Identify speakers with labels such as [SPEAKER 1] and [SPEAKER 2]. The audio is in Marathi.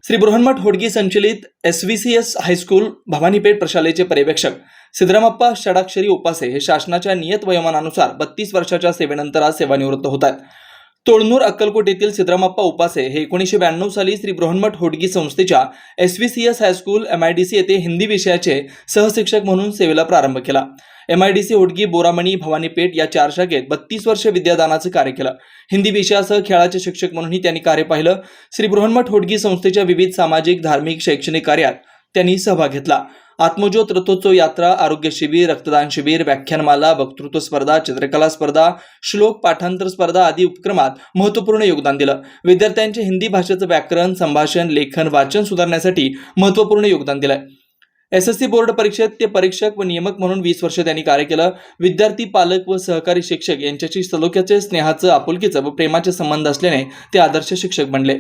[SPEAKER 1] श्री बृहन्मठ होडगी संचलित SVCS हायस्कूल भवानीपेठ प्रशालेचे पर्यवेक्षक सिद्धरामप्पा षडाक्षरी उपासे हे शासनाच्या नियत वयोमानानुसार 32 वर्षाच्या सेवेनंतर आज सेवानिवृत्त होत आहेत. तोळनूर अक्कलकोट येथील सिद्धरामप्पा उपासे हे 1992 साली श्री बृहन्मठ होडगी संस्थेच्या SVCS हायस्कूल MIDC येथे हिंदी विषयाचे सहशिक्षक म्हणून सेवेला प्रारंभ केला. MIDC होडगी, बोरामणी, भवानीपेठ या 4 शाखेत 32 वर्ष विद्यादानाचे कार्य केलं. हिंदी विषयासह खेळाचे शिक्षक म्हणूनही त्यांनी कार्य पाहिलं. श्री बृहन्मठ होडगी संस्थेच्या विविध सामाजिक, धार्मिक, शैक्षणिक कार्यात त्यांनी सहभाग घेतला. आत्मज्योत रथोत्सव यात्रा, आरोग्य शिबिर, रक्तदान शिबिर, व्याख्यानमाला, वक्तृत्व स्पर्धा, चित्रकला स्पर्धा, श्लोक पाठांतर स्पर्धा आदी उपक्रमात महत्त्वपूर्ण योगदान दिलं. विद्यार्थ्यांचे हिंदी भाषेचं व्याकरण, संभाषण, लेखन, वाचन सुधारण्यासाठी महत्त्वपूर्ण योगदान दिलंय. SSC बोर्ड परीक्षेत ते परीक्षक व नियमक म्हणून 20 वर्ष त्यांनी कार्य केलं. विद्यार्थी, पालक व सहकारी शिक्षक यांच्याशी सलोख्याचे, स्नेहाचं, आपुलकीचं व प्रेमाचे संबंध असल्याने ते आदर्श शिक्षक बनले.